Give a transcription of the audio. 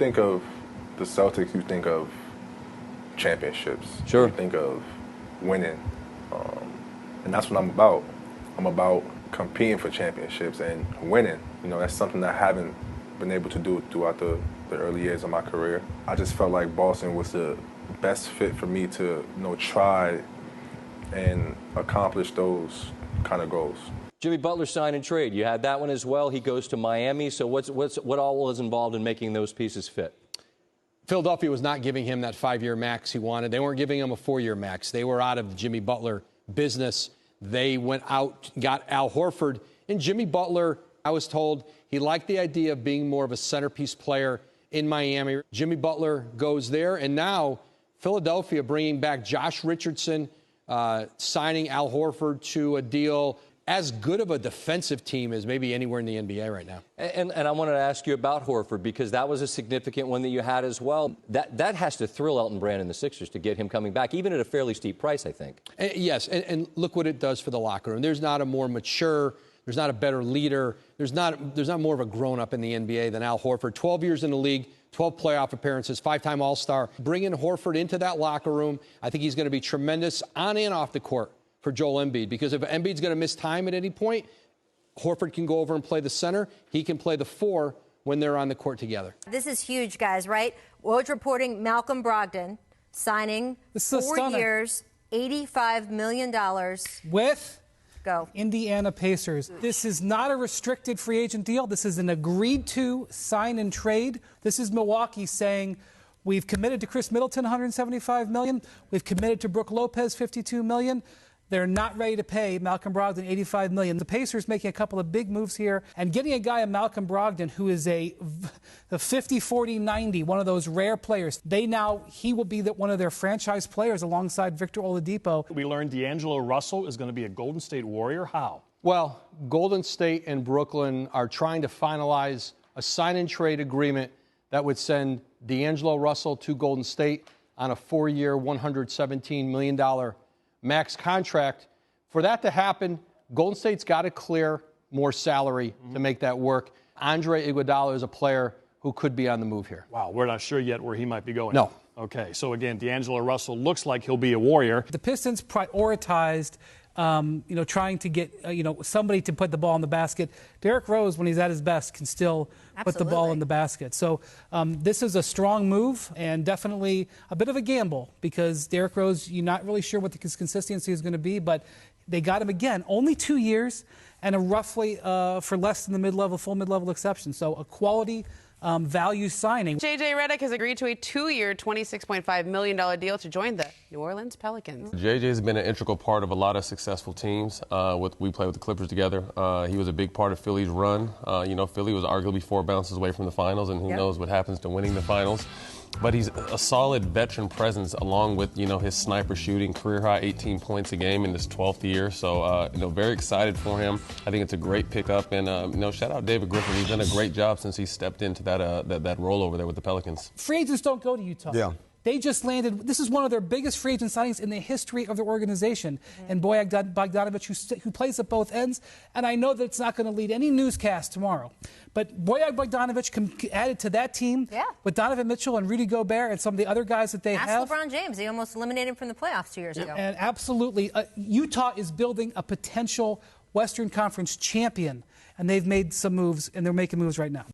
think of the Celtics, you think of championships. Sure. You think of winning. And that's what I'm about. I'm about competing for championships and winning. You know, that's something I haven't been able to do throughout the early years of my career. I just felt like Boston was the best fit for me to, you know, try and accomplish those kind of goals. Jimmy Butler sign and trade. You had that one as well. He goes to Miami. So what all was involved in making those pieces fit? Philadelphia was not giving him that 5-year max he wanted. They weren't giving him a 4-year max. They were out of the Jimmy Butler business. They went out, got Al Horford. And Jimmy Butler, I was told, he liked the idea of being more of a centerpiece player in Miami. Jimmy Butler goes there. And now Philadelphia bringing back Josh Richardson, signing Al Horford to a deal as good of a defensive team as maybe anywhere in the NBA right now. And I wanted to ask you about Horford, because that was a significant one that you had as well. That has to thrill Elton Brand and the Sixers to get him coming back, even at a fairly steep price, I think. Yes, and look what it does for the locker room. There's not a more mature, there's not a better leader, there's not more of a grown-up in the NBA than Al Horford. 12 years in the league, 12 playoff appearances, 5-time All-Star. Bringing Horford into that locker room, I think he's going to be tremendous on and off the court for Joel Embiid, because if Embiid's going to miss time at any point, Horford can go over and play the center. He can play the 4 when they're on the court together. This is huge, guys, right? Woj reporting Malcolm Brogdon signing 4 years, $85 million. With Go. Indiana Pacers. This is not a restricted free agent deal. This is an agreed-to sign and trade. This is Milwaukee saying, we've committed to Chris Middleton $175 million. We've committed to Brook Lopez $52 million. They're not ready to pay Malcolm Brogdon $85 million. The Pacers making a couple of big moves here, and getting a guy, Malcolm Brogdon, who is a 50-40-90, one of those rare players. He will be one of their franchise players alongside Victor Oladipo. We learned D'Angelo Russell is going to be a Golden State Warrior. How? Well, Golden State and Brooklyn are trying to finalize a sign-and-trade agreement that would send D'Angelo Russell to Golden State on a 4-year, $117 million max contract. For that to happen, Golden State's got to clear more salary to make that work. Andre Iguodala is a player who could be on the move here. Wow, we're not sure yet where he might be going. No. Okay, so again, D'Angelo Russell looks like he'll be a Warrior. The Pistons prioritized trying to get, somebody to put the ball in the basket. Derrick Rose, when he's at his best, can still put the ball in the basket. So this is a strong move and definitely a bit of a gamble, because Derrick Rose, you're not really sure what his consistency is going to be, but they got him again. Only 2 years and a roughly for less than the full mid-level exception. So a quality value signing. J.J. Redick has agreed to a 2-year, $26.5 million deal to join the New Orleans Pelicans. J.J. has been an integral part of a lot of successful teams. We played with the Clippers together. He was a big part of Philly's run. Philly was arguably 4 bounces away from the finals, and who knows what happens to winning the finals. But he's a solid veteran presence, along with, his sniper shooting, career-high 18 points a game in his 12th year. So, very excited for him. I think it's a great pickup. And, shout out David Griffin. He's done a great job since he stepped into that role over there with the Pelicans. Free agents don't go to Utah. Yeah. They just landed. This is one of their biggest free agent signings in the history of their organization. And Bojan Bogdanovic, who plays at both ends. And I know that it's not going to lead any newscast tomorrow. But Bojan Bogdanovic added to that team with Donovan Mitchell and Rudy Gobert and some of the other guys that they have. Ask LeBron James. He almost eliminated him from the playoffs 2 years ago. And absolutely, Utah is building a potential Western Conference champion. And they've made some moves, and they're making moves right now.